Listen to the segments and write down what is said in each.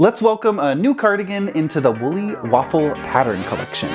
Let's welcome a new cardigan into the Woolly Waffle pattern collection.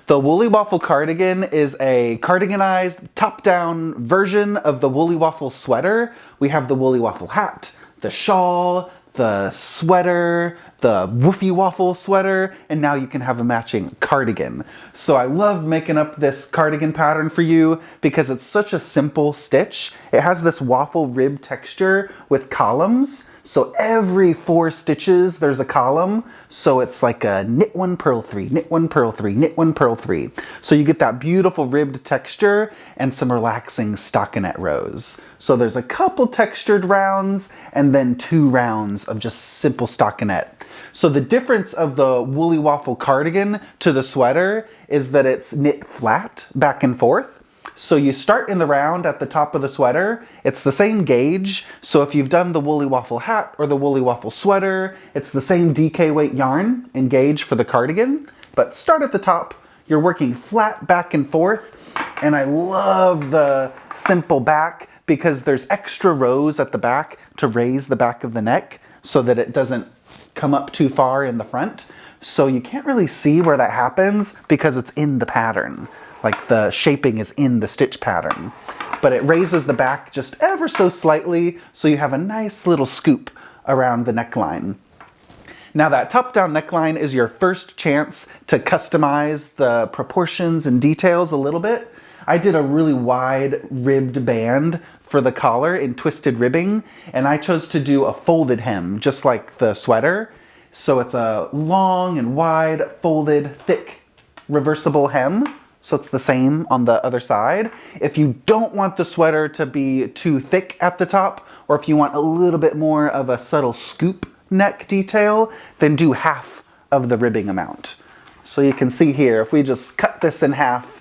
The Woolly Waffle cardigan is a cardiganized, top-down version of the Woolly Waffle sweater. We have the Woolly Waffle hat, the shawl, the sweater, the Woofy Waffle sweater, and now you can have a matching cardigan. So I love making up this cardigan pattern for you because it's such a simple stitch. It has this waffle rib texture with columns. So every 4 stitches, there's a column. So it's like a knit 1, purl 3, knit 1, purl 3, knit 1, purl 3. So you get that beautiful ribbed texture and some relaxing stockinette rows. So there's a couple textured rounds and then 2 rounds of just simple stockinette. So the difference of the Woolly Waffle cardigan to the sweater is that it's knit flat back and forth. So you start in the round at the top of the sweater. It's the same gauge. So if you've done the Woolly Waffle hat or the Woolly Waffle sweater, it's the same DK weight yarn and gauge for the cardigan. But start at the top. You're working flat back and forth. And I love the simple back because there's extra rows at the back to raise the back of the neck so that it doesn't come up too far in the front. So you can't really see where that happens because it's in the pattern. Like the shaping is in the stitch pattern. But it raises the back just ever so slightly so you have a nice little scoop around the neckline. Now that top-down neckline is your first chance to customize the proportions and details a little bit. I did a really wide ribbed band for the collar in twisted ribbing, and I chose to do a folded hem, just like the sweater. So it's a long and wide, folded, thick, reversible hem. So it's the same on the other side. If you don't want the sweater to be too thick at the top, or if you want a little bit more of a subtle scoop neck detail, then do half of the ribbing amount. So you can see here, if we just cut this in half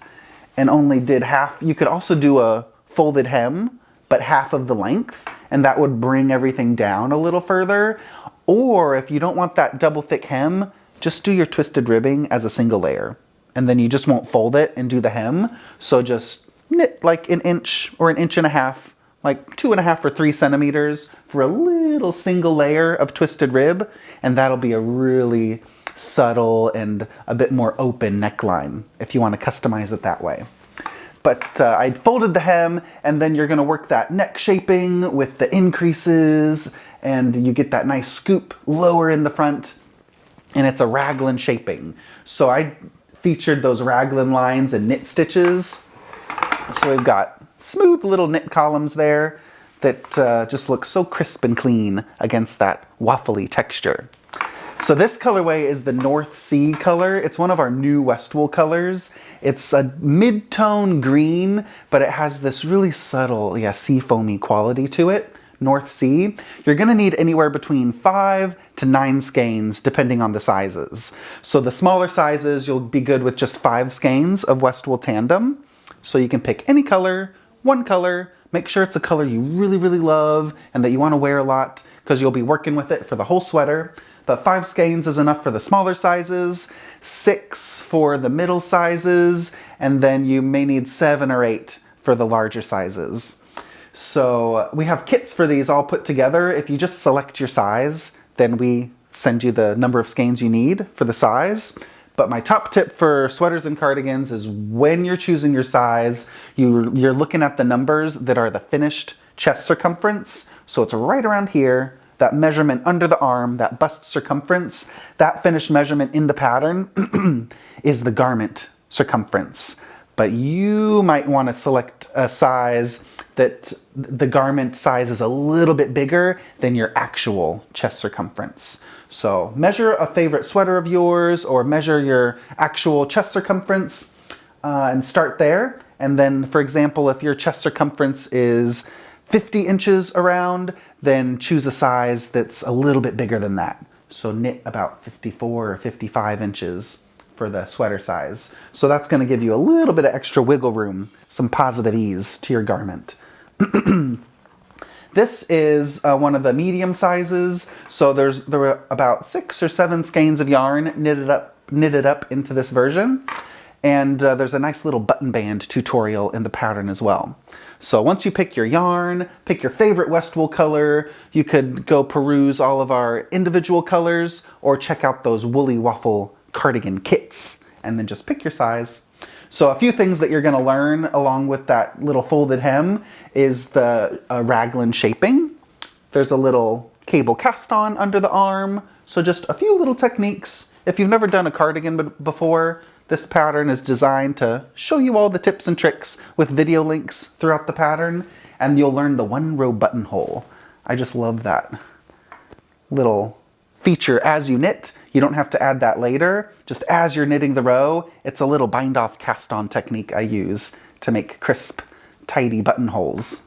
and only did half, you could also do a folded hem, but half of the length, and that would bring everything down a little further. Or if you don't want that double thick hem, just do your twisted ribbing as a single layer. And then you just won't fold it and do the hem. So just knit like an inch or an inch and a half, like 2.5 or 3 centimeters for a little single layer of twisted rib. And that'll be a really subtle and a bit more open neckline if you want to customize it that way. But I folded the hem, and then you're going to work that neck shaping with the increases, and you get that nice scoop lower in the front, and it's a raglan shaping. So I featured those raglan lines and knit stitches. So we've got smooth little knit columns there that just look so crisp and clean against that waffly texture. So this colorway is the North Sea color. It's one of our new Westwool colors. It's a mid-tone green, but it has this really subtle, sea foamy quality to it. North Sea. You're going to need anywhere between 5 to 9 skeins depending on the sizes. So the smaller sizes, you'll be good with just 5 skeins of Westwool Tandem. So you can pick any color, one color, make sure it's a color you really, really love and that you want to wear a lot because you'll be working with it for the whole sweater. But 5 skeins is enough for the smaller sizes, 6 for the middle sizes, and then you may need 7 or 8 for the larger sizes. So we have kits for these all put together. If you just select your size, then we send you the number of skeins you need for the size. But my top tip for sweaters and cardigans is when you're choosing your size, you're looking at the numbers that are the finished chest circumference. So it's right around here, that measurement under the arm, that bust circumference, that finished measurement in the pattern is the garment circumference. But you might want to select a size that the garment size is a little bit bigger than your actual chest circumference. So measure a favorite sweater of yours or measure your actual chest circumference and start there. And then, for example, if your chest circumference is 50 inches around, then choose a size that's a little bit bigger than that. So knit about 54 or 55 inches for the sweater size. So that's going to give you a little bit of extra wiggle room, some positive ease to your garment. This is one of the medium sizes. So there were about 6 or 7 skeins of yarn knitted up into this version. And there's a nice little button band tutorial in the pattern as well. So once you pick your yarn, pick your favorite West wool color, you could go peruse all of our individual colors or check out those Woolly Waffle cardigan kits and then just pick your size. So a few things that you're going to learn along with that little folded hem is the raglan shaping. There's a little cable cast on under the arm. So just a few little techniques. If you've never done a cardigan before, this pattern is designed to show you all the tips and tricks with video links throughout the pattern, and you'll learn the one row buttonhole. I just love that little feature as you knit. You don't have to add that later. Just as you're knitting the row, it's a little bind off cast on technique I use to make crisp, tidy buttonholes.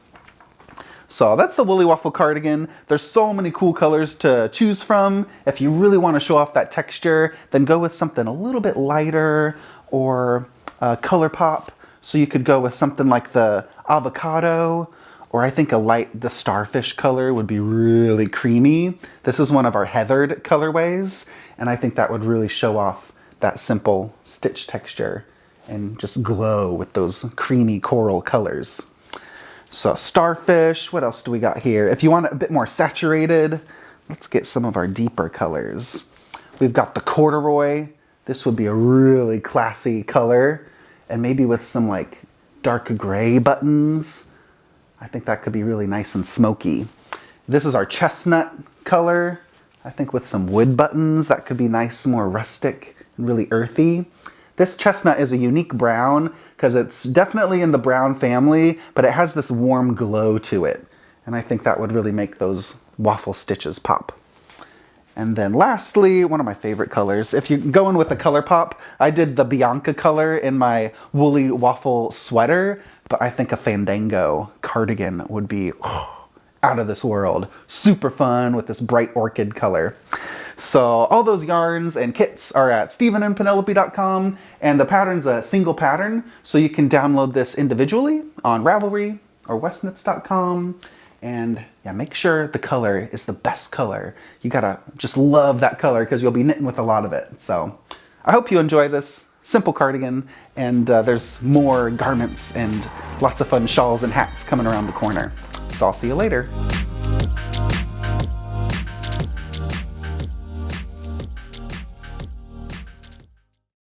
So that's the Woolly Waffle cardigan. There's so many cool colors to choose from. If you really want to show off that texture, then go with something a little bit lighter or color pop. So you could go with something like the avocado, or I think the starfish color would be really creamy. This is one of our heathered colorways, and I think that would really show off that simple stitch texture and just glow with those creamy coral colors. So starfish, what else do we got here? If you want it a bit more saturated, let's get some of our deeper colors. We've got the corduroy. This would be a really classy color, and maybe with some like dark gray buttons. I think that could be really nice and smoky. This is our chestnut color. I think with some wood buttons, that could be nice, more rustic and really earthy. This chestnut is a unique brown because it's definitely in the brown family, but it has this warm glow to it. And I think that would really make those waffle stitches pop. And then lastly, one of my favorite colors, if you're going with a color pop, I did the Bianca color in my Woolly Waffle sweater, but I think a Fandango cardigan would be out of this world. Super fun with this bright orchid color. So all those yarns and kits are at stephenandpenelope.com, and the pattern's a single pattern, so you can download this individually on Ravelry or Westknits.com. And yeah, make sure the color is the best color. You gotta just love that color because you'll be knitting with a lot of it. So I hope you enjoy this simple cardigan, and there's more garments and lots of fun shawls and hats coming around the corner. So I'll see you later.